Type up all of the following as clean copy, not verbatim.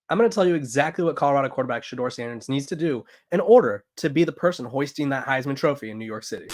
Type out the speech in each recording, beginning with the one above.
I'm going to tell you exactly what Colorado quarterback Shedeur Sanders needs to do in order to be the person hoisting that Heisman Trophy in New York City.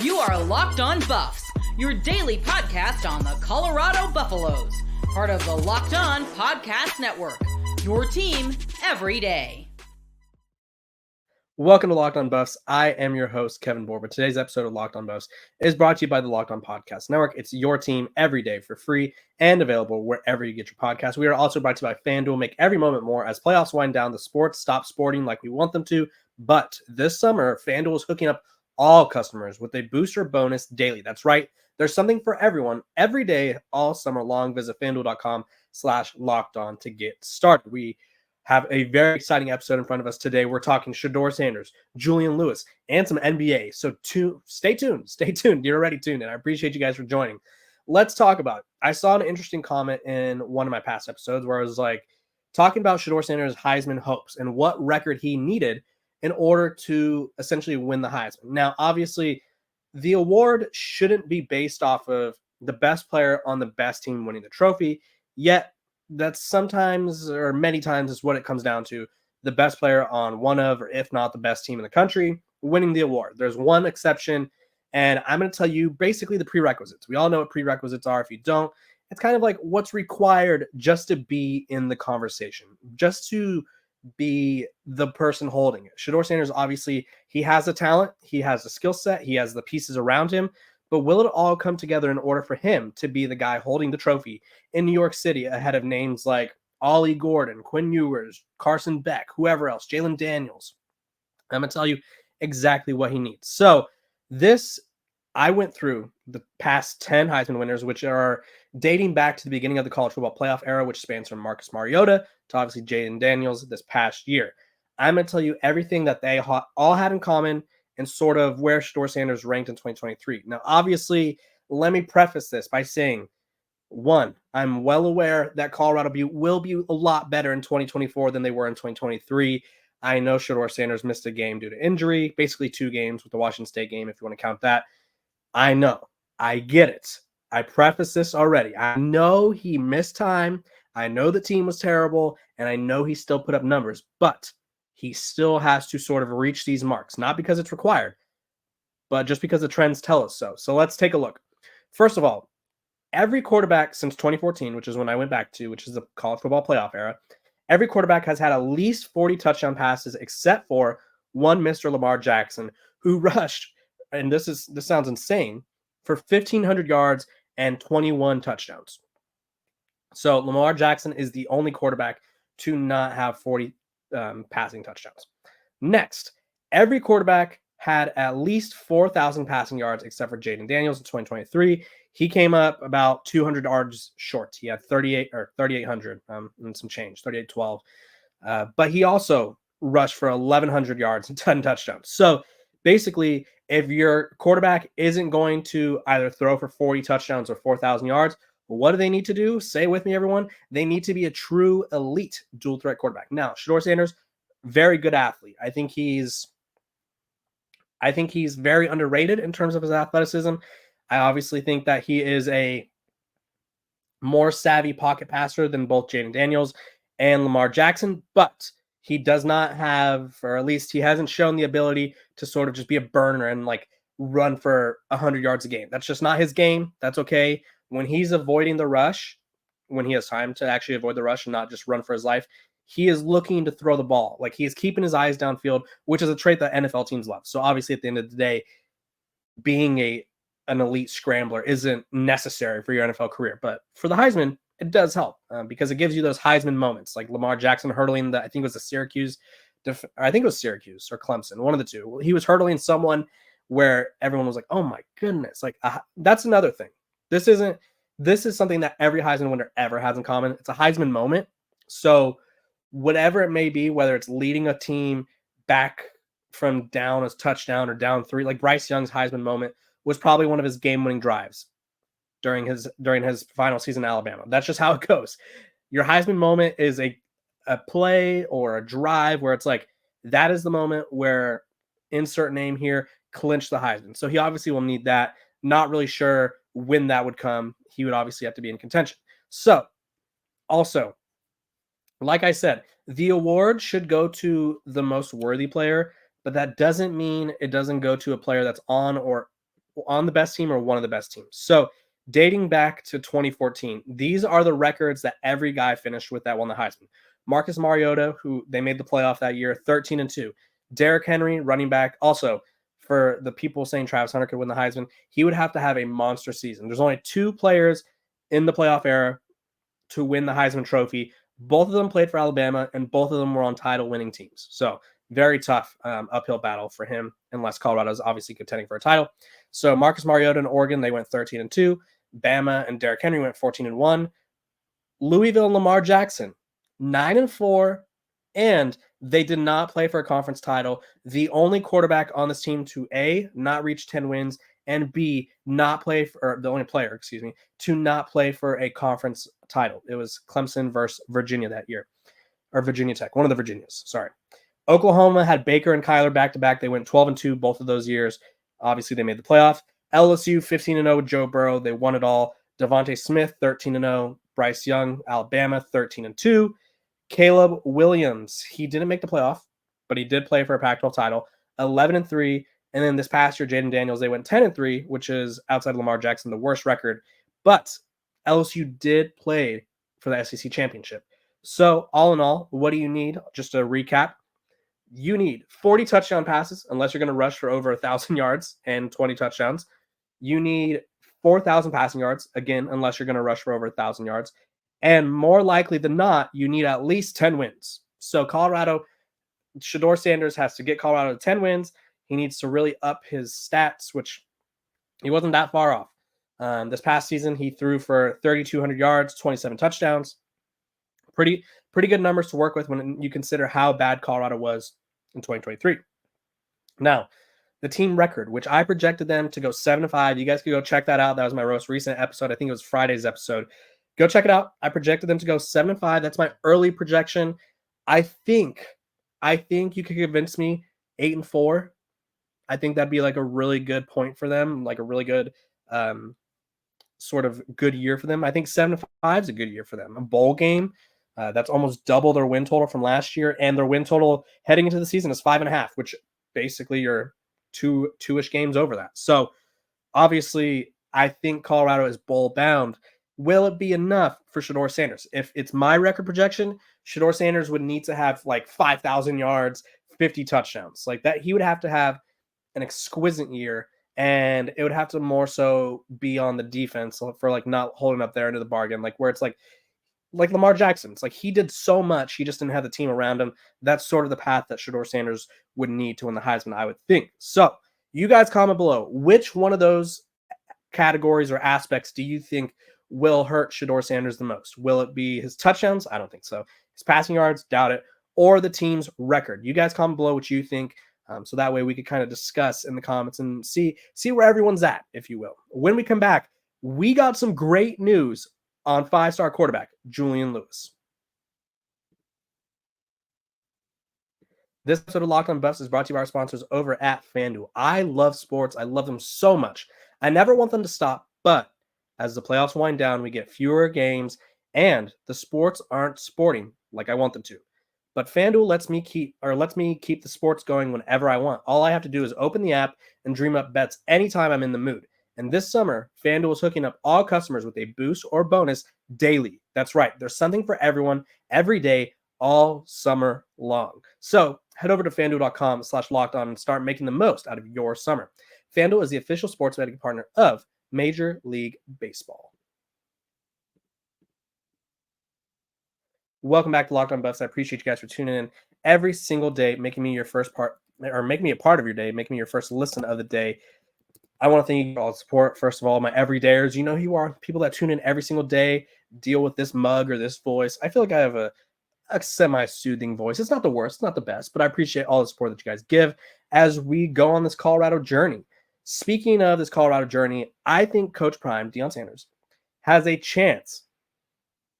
You are Locked On Buffs, your daily podcast on the Colorado Buffaloes, part of the Locked On Podcast Network, your team every day. Welcome to Locked On Buffs. I am your host, Kevin Borba. Today's episode of Locked On Buffs is brought to you by the Locked On Podcast Network. It's your team every day for free and available wherever you get your podcasts. We are also brought to you by FanDuel. Make every moment more as playoffs wind down. The sports stop sporting like we want them to. But this summer, FanDuel is hooking up all customers with a booster bonus daily. That's right. There's something for everyone every day, all summer long. Visit FanDuel.com/LockedOn to get started. We have a very exciting episode in front of us today. We're talking Shedeur Sanders, Julian Lewis, and some NBA. So stay tuned. Stay tuned. You're already tuned in. I appreciate you guys for joining. Let's talk about it. I saw an interesting comment in one of my past episodes where I was like talking about Shedeur Sanders' Heisman hopes and what record he needed in order to essentially win the Heisman. Now, obviously, the award shouldn't be based off of the best player on the best team winning the trophy, yet that's sometimes or many times is what it comes down to. The best player on one of, or if not the best team in the country, winning the award. There's one exception, and I'm going to tell you basically the prerequisites. We all know what prerequisites are. If you don't, it's kind of like what's required just to be in the conversation, just to be the person holding it. Shedeur Sanders, obviously, he has the talent, he has the skill set, he has the pieces around him, but will it all come together in order for him to be the guy holding the trophy in New York City ahead of names like Ollie Gordon, Quinn Ewers, Carson Beck, whoever else, Jalen Daniels? I'm going to tell you exactly what he needs. So I went through the past 10 Heisman winners, which are dating back to the beginning of the college football playoff era, which spans from Marcus Mariota to obviously Jalen Daniels this past year. I'm going to tell you everything that they all had in common and sort of where Shedeur Sanders ranked in 2023. Now, obviously, let me preface this by saying, one, I'm well aware that Colorado will be a lot better in 2024 than they were in 2023. I know Shedeur Sanders missed a game due to injury, basically 2 games with the Washington State game, if you want to count that. I know. I get it. I preface this already. I know he missed time. I know the team was terrible, and I know he still put up numbers, but he still has to sort of reach these marks, not because it's required, but just because the trends tell us so. So let's take a look. First of all, every quarterback since 2014, which is when I went back to, which is the college football playoff era, every quarterback has had at least 40 touchdown passes except for one Mr. Lamar Jackson, who rushed, and this sounds insane, for 1,500 yards and 21 touchdowns. So Lamar Jackson is the only quarterback to not have 40 passing touchdowns. Next, every quarterback had at least 4,000 passing yards except for Jalen Daniels in 2023. He came up about 200 yards short. He had 3,800 and some change, 3,812. But he also rushed for 1,100 yards and 10 touchdowns. So basically, if your quarterback isn't going to either throw for 40 touchdowns or 4,000 yards, what do they need to do? Say with me, everyone. They need to be a true elite dual threat quarterback. Now, Shedeur Sanders, very good athlete. I think he's very underrated in terms of his athleticism. I obviously think that he is a more savvy pocket passer than both Jalen Daniels and Lamar Jackson, but he does not have, or at least he hasn't shown the ability to sort of just be a burner and like run for 100 yards a game. That's just not his game. That's okay. When he's avoiding the rush, when he has time to actually avoid the rush and not just run for his life, he is looking to throw the ball. Like, he is keeping his eyes downfield, which is a trait that NFL teams love. So obviously at the end of the day, being an elite scrambler isn't necessary for your NFL career. But for the Heisman, it does help because it gives you those Heisman moments, like Lamar Jackson hurtling I think it was Syracuse or Clemson, one of the two. He was hurtling someone where everyone was like, oh my goodness. Like, that's another thing. This is something that every Heisman winner ever has in common. It's a Heisman moment. So whatever it may be, whether it's leading a team back from down as touchdown or down 3, like Bryce Young's Heisman moment was probably one of his game-winning drives during his final season in Alabama. That's just how it goes. Your Heisman moment is a play or a drive where it's like, that is the moment where insert name here, clinch the Heisman. So he obviously will need that. Not really sure when that would come, he would obviously have to be in contention. So, also, like I said, the award should go to the most worthy player, but that doesn't mean it doesn't go to a player that's on the best team or one of the best teams. So, dating back to 2014, these are the records that every guy finished with that won the Heisman. Marcus Mariota, who they made the playoff that year, 13-2. Derrick Henry, running back, also for the people saying Travis Hunter could win the Heisman, he would have to have a monster season. There's only 2 players in the playoff era to win the Heisman Trophy. Both of them played for Alabama, and both of them were on title-winning teams. So very tough uphill battle for him, unless Colorado is obviously contending for a title. So Marcus Mariota in Oregon, they went 13-2. Bama and Derrick Henry went 14-1. Louisville and Lamar Jackson, 9-4, and they did not play for a conference title. The only quarterback on this team to A, not reach 10 wins, and B, not play for, or the only player, to not play for a conference title. It was Clemson versus Virginia that year, or Virginia Tech, one of the Virginias, sorry. Oklahoma had Baker and Kyler back-to-back. They went 12-2 both of those years. Obviously, they made the playoff. LSU, 15-0 with Joe Burrow. They won it all. Devontae Smith, 13-0. Bryce Young, Alabama, 13-2. Caleb Williams, he didn't make the playoff, but he did play for a Pac-12 title, 11-3. And then this past year, Jaden Daniels, they went 10-3, which is outside Lamar Jackson, the worst record. But LSU did play for the SEC championship. So all in all, what do you need? Just to recap, you need 40 touchdown passes, unless you're going to rush for over 1,000 yards and 20 touchdowns. You need 4,000 passing yards, again, unless you're going to rush for over 1,000 yards. And more likely than not, you need at least 10 wins. So Colorado, Shedeur Sanders has to get Colorado to 10 wins. He needs to really up his stats, which he wasn't that far off. This past season, he threw for 3,200 yards, 27 touchdowns. Pretty good numbers to work with when you consider how bad Colorado was in 2023. Now, the team record, which I projected them to go 7-5. You guys can go check that out. That was my most recent episode. I think it was Friday's episode. Go check it out. I projected them to go 7-5. That's my early projection. I think you could convince me 8-4. I think that'd be like a really good point for them, like a really good sort of good year for them. I think 7-5 is a good year for them. A bowl game, that's almost double their win total from last year, and their win total heading into the season is 5.5, which basically you're two-ish games over that. So obviously, I think Colorado is bowl bound. Will it be enough for Shedeur Sanders? If it's my record projection, Shedeur Sanders would need to have like 5,000 yards, 50 touchdowns. Like that, he would have to have an exquisite year, and it would have to more so be on the defense for like not holding up there into the bargain, like where it's like Lamar Jackson. It's like he did so much, he just didn't have the team around him. That's sort of the path that Shedeur Sanders would need to win the Heisman, I would think. So you guys comment below, which one of those categories or aspects do you think will hurt Shedeur Sanders the most? Will it be his touchdowns? I don't think so. His passing yards? Doubt it. Or the team's record? You guys comment below what you think. So that way we could kind of discuss in the comments and see where everyone's at, if you will. When we come back, we got some great news on 5-star quarterback Julian Lewis. This episode of Locked On Buffs is brought to you by our sponsors over at FanDuel. I love sports. I love them so much. I never want them to stop, but as the playoffs wind down, we get fewer games, and the sports aren't sporting like I want them to. But FanDuel lets me keep the sports going whenever I want. All I have to do is open the app and dream up bets anytime I'm in the mood. And this summer, FanDuel is hooking up all customers with a boost or bonus daily. That's right. There's something for everyone every day, all summer long. So head over to FanDuel.com/lockedon and start making the most out of your summer. FanDuel is the official sports betting partner of Major League Baseball. Welcome back to Locked On Buffs. I appreciate you guys for tuning in every single day, making me a part of your day, making me your first listen of the day. I want to thank you for all the support. First of all, my everydayers, you know who you are, people that tune in every single day, deal with this mug or this voice. I feel like I have a semi-soothing voice. It's not the worst, it's not the best, but I appreciate all the support that you guys give as we go on this Colorado journey. Speaking of this Colorado journey, I think Coach Prime, Deion Sanders, has a chance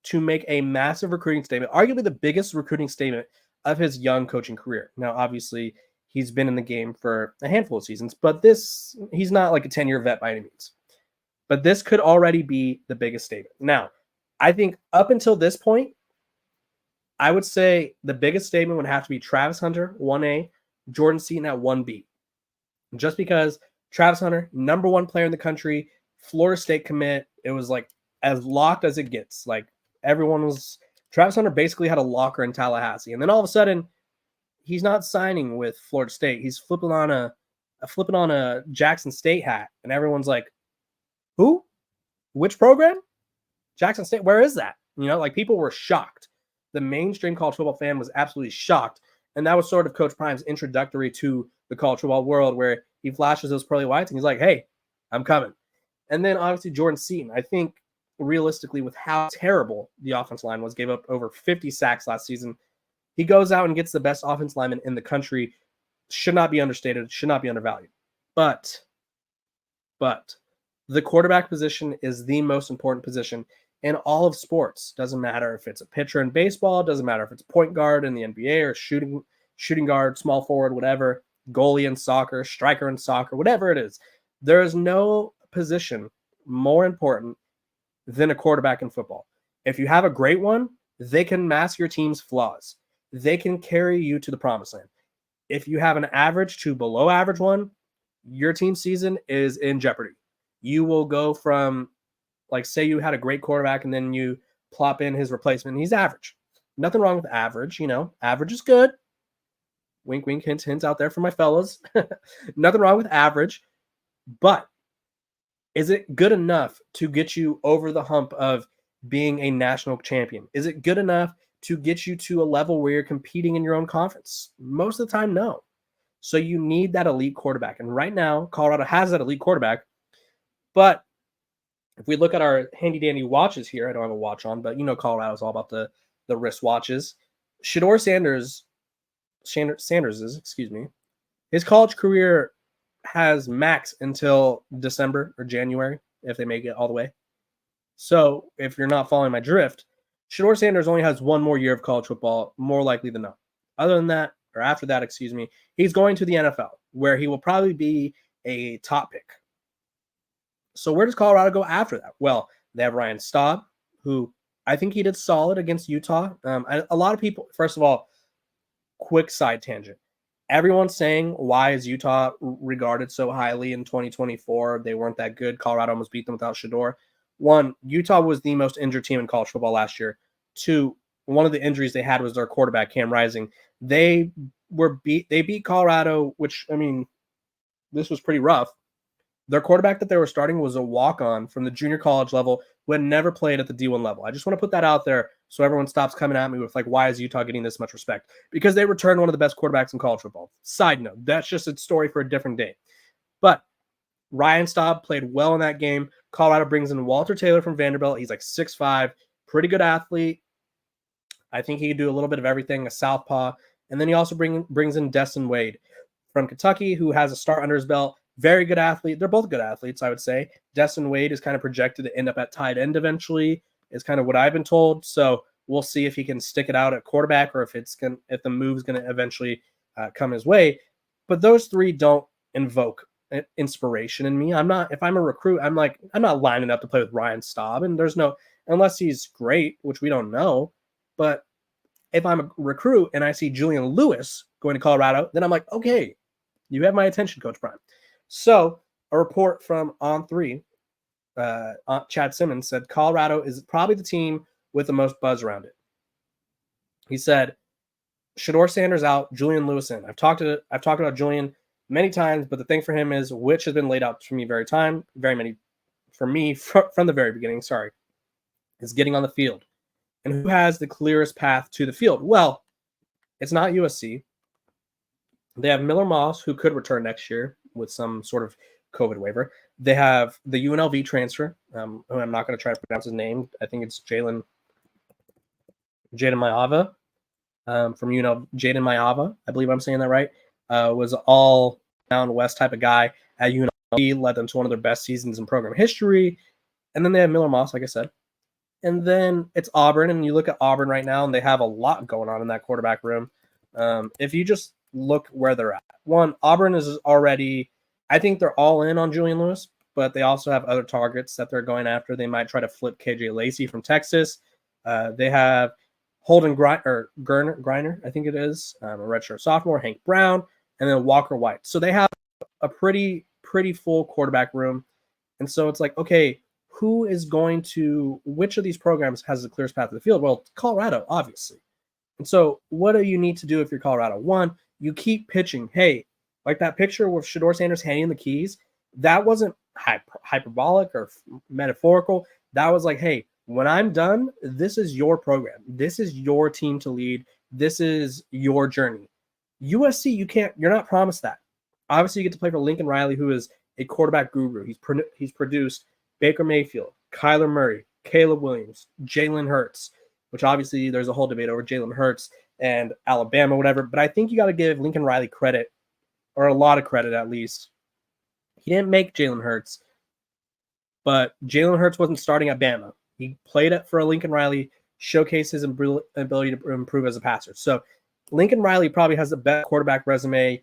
to make a massive recruiting statement, arguably the biggest recruiting statement of his young coaching career. Now, obviously, he's been in the game for a handful of seasons, but he's not like a 10-year vet by any means. But this could already be the biggest statement. Now, I think up until this point, I would say the biggest statement would have to be Travis Hunter, 1A, Jordan Seaton at 1B. Just because Travis Hunter, number one player in the country, Florida State commit, it was like as locked as it gets. Like Travis Hunter basically had a locker in Tallahassee. And then all of a sudden, he's not signing with Florida State. He's flipping on a Jackson State hat. And everyone's like, who? Which program? Jackson State, where is that? Like people were shocked. The mainstream college football fan was absolutely shocked. And that was sort of Coach Prime's introductory to the college football world, where he flashes those pearly whites and he's like, hey, I'm coming. And then obviously Jordan Seaton, I think realistically with how terrible the offense line was, gave up over 50 sacks last season. He goes out and gets the best offense lineman in the country. Should not be understated, should not be undervalued. But the quarterback position is the most important position in all of sports. Doesn't matter if it's a pitcher in baseball, doesn't matter if it's point guard in the NBA or shooting guard, small forward, whatever, goalie in soccer, striker in soccer, whatever it is. There is no position more important than a quarterback in football. If you have a great one, they can mask your team's flaws. They can carry you to the promised land. If you have an average to below average one, your team season is in jeopardy. You will go from, like, say you had a great quarterback and then you plop in his replacement and he's average. Nothing wrong with average, average is good. Wink, wink, hint, hint out there for my fellas. Nothing wrong with average, but is it good enough to get you over the hump of being a national champion? Is it good enough to get you to a level where you're competing in your own conference? Most of the time, no. So you need that elite quarterback. And right now, Colorado has that elite quarterback. But if we look at our handy-dandy watches here, I don't have a watch on, but Colorado's all about the wrist watches. Shedeur Sanders, his college career has max until December or January, if they make it all the way. So if you're not following my drift, Shedeur Sanders only has one more year of college football, more likely than not. After that, he's going to the NFL, where he will probably be a top pick. So where does Colorado go after that? Well, they have Ryan Staub, who I think he did solid against Utah. A lot of people, first of all, quick side tangent. Everyone's saying, why is Utah regarded so highly in 2024? They weren't that good. Colorado almost beat them without Shedeur. One, Utah was the most injured team in college football last year. Two, one of the injuries they had was their quarterback, Cam Rising. They beat Colorado, which, this was pretty rough. Their quarterback that they were starting was a walk-on from the junior college level who had never played at the D1 level. I just want to put that out there so everyone stops coming at me with, why is Utah getting this much respect? Because they returned one of the best quarterbacks in college football. Side note, that's just a story for a different day. But Ryan Staub played well in that game. Colorado brings in Walter Taylor from Vanderbilt. He's 6'5", pretty good athlete. I think he could do a little bit of everything, a southpaw. And then he also brings in Destin Wade from Kentucky, who has a start under his belt. Very good athlete. They're both good athletes, I would say. Destin Wade is kind of projected to end up at tight end eventually, is kind of what I've been told. So we'll see if he can stick it out at quarterback or if the move's going to eventually come his way. But those three don't invoke inspiration in me. If I'm a recruit, I'm not lining up to play with Ryan Staub, and there's no, unless he's great, which we don't know. But if I'm a recruit and I see Julian Lewis going to Colorado, then I'm like, okay, you have my attention, Coach Prime. So a report from On3, Chad Simmons said Colorado is probably the team with the most buzz around it. He said, Shedeur Sanders out, Julian Lewis in. I've talked about Julian many times, but the thing for him is, which has been laid out for me from the very beginning, is getting on the field. And who has the clearest path to the field? Well, it's not USC. They have Miller Moss, who could return next year with some sort of COVID waiver. They have the UNLV transfer, who I'm not going to try to pronounce his name. I think it's Jaden Mayava from UNLV. Jaden Mayava, I believe I'm saying that right. Was all down west type of guy at UNLV, led them to one of their best seasons in program history. And then they have Miller Moss, like I said. And then it's Auburn, and you look at Auburn right now, and they have a lot going on in that quarterback room. If you just look where they're at. One, Auburn is already, I think they're all in on Julian Lewis. but they also have other targets that they're going after. They might try to flip KJ Lacey from Texas. They have Holden Griner, I think it is, a redshirt sophomore, Hank Brown, and then Walker White. So they have a pretty full quarterback room. And so it's like, okay, which of these programs has the clearest path to the field? Well, Colorado, obviously. And so what do you need to do if you're Colorado? One, you keep pitching. Hey, like that picture with Shedeur Sanders handing the keys, that wasn't hyperbolic or metaphorical. That was like, hey, when I'm done, this is your program. This is your team to lead. This is your journey. USC, you're not promised that. Obviously, you get to play for Lincoln Riley, who is a quarterback guru. He's produced Baker Mayfield, Kyler Murray, Caleb Williams, Jalen Hurts, which obviously there's a whole debate over Jalen Hurts and Alabama, whatever. But I think you got to give Lincoln Riley credit, or a lot of credit at least. He didn't make Jalen Hurts, but Jalen Hurts wasn't starting at Bama. He played it for Lincoln Riley, showcased his ability to improve as a passer. So Lincoln Riley probably has the best quarterback resume,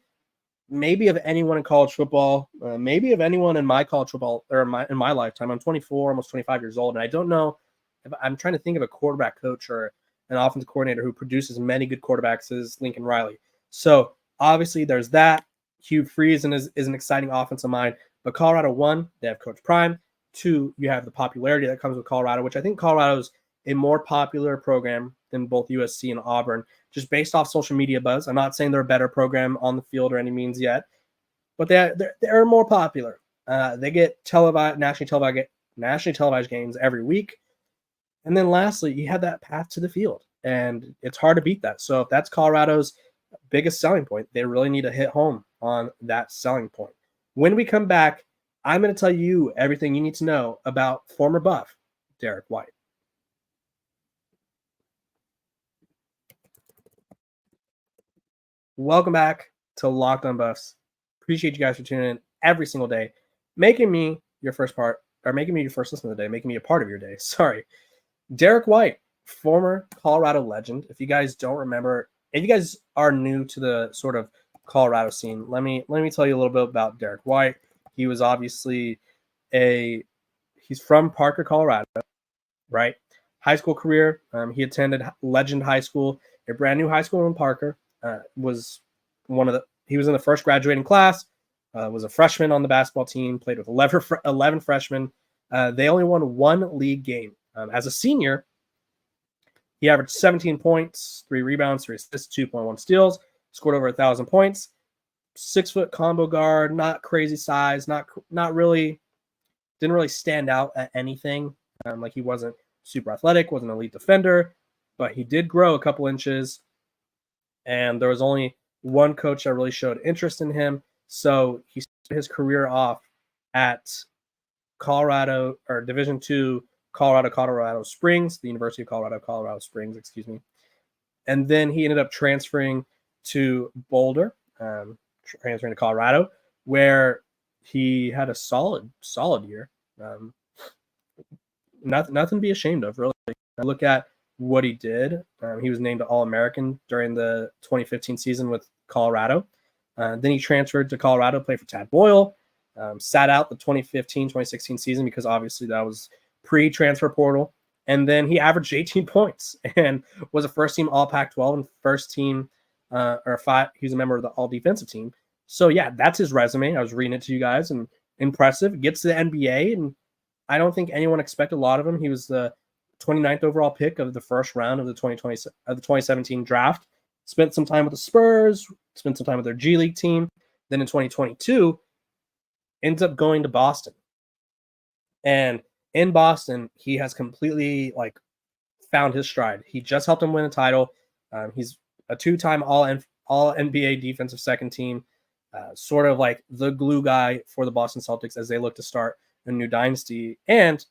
maybe of anyone in college football, maybe of anyone in my college football, or in my lifetime. I'm 24, almost 25 years old, and I don't know if I'm trying to think of a quarterback coach or an offensive coordinator who produces many good quarterbacks as Lincoln Riley. So obviously there's that. Hugh Freeze is an exciting offensive mind. But Colorado, one, they have Coach Prime. Two, you have the popularity that comes with Colorado, which I think Colorado's a more popular program than both USC and Auburn, just based off social media buzz. I'm not saying they're a better program on the field or any means yet, but they're more popular. They get nationally televised games every week. And then lastly, you have that path to the field, and it's hard to beat that. So if that's Colorado's biggest selling point, they really need to hit home on that selling point. When we come back, I'm going to tell you everything you need to know about former Buff Derrick White. Welcome back to Locked On Buffs. Appreciate you guys for tuning in every single day, making me your first listen of the day, making me a part of your day. Sorry. Derrick White, former Colorado legend. If you guys don't remember, if you guys are new to the sort of Colorado scene, let me tell you a little bit about Derrick White. He was obviously he's from Parker, Colorado, right? High school career, he attended Legend High School, a brand new high school in Parker. He was in the first graduating class, was a freshman on the basketball team, played with 11 freshmen. They only won one league game. As a senior, he averaged 17 points, 3 rebounds, 3 assists, 2.1 steals, scored over 1,000 points. 6-foot combo guard, not crazy size, not really, didn't really stand out at anything. Like he wasn't super athletic, wasn't an elite defender, but he did grow a couple inches. And there was only one coach that really showed interest in him. So he started his career off at Colorado, or Division II, Colorado Springs, the University of Colorado Springs, excuse me. And then he ended up transferring to Boulder, transferring to Colorado, where he had a solid year. Nothing to be ashamed of, really. Look at what he did. He was named All-American during the 2015 season with Colorado. Then he transferred to Colorado, played for Tad Boyle, sat out the 2015-2016 season because obviously that was pre-transfer portal. And then he averaged 18 points and was a first-team All-Pac-12 and first-team he was a member of the All-Defensive team. So, yeah, that's his resume. I was reading it to you guys, and impressive. Gets to the NBA, and I don't think anyone expected a lot of him. He was the 29th overall pick of the first round of the 2017 draft. Spent some time with the Spurs, spent some time with their G League team. Then in 2022, ends up going to Boston. And in Boston, he has completely found his stride. He just helped him win a title. He's a 2-time all NBA defensive second team, sort of like the glue guy for the Boston Celtics as they look to start a new dynasty. And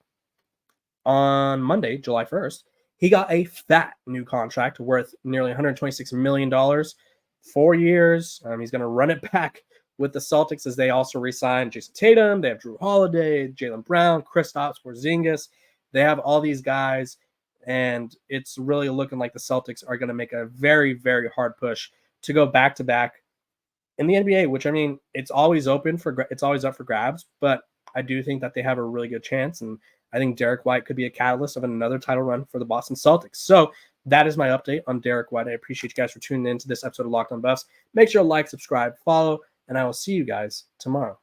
on Monday, July 1st, he got a fat new contract worth nearly $126 million, 4 years. He's going to run it back with the Celtics as they also re-sign Jason Tatum. They have Drew Holiday, Jaylen Brown, Kristaps Porzingis. They have all these guys, and it's really looking like the Celtics are going to make a very, very hard push to go back-to-back in the NBA, which, I mean, it's always up for grabs, but I do think that they have a really good chance, and I think Derrick White could be a catalyst of another title run for the Boston Celtics. So that is my update on Derrick White. I appreciate you guys for tuning in to this episode of Locked on Buffs. Make sure to like, subscribe, follow, and I will see you guys tomorrow.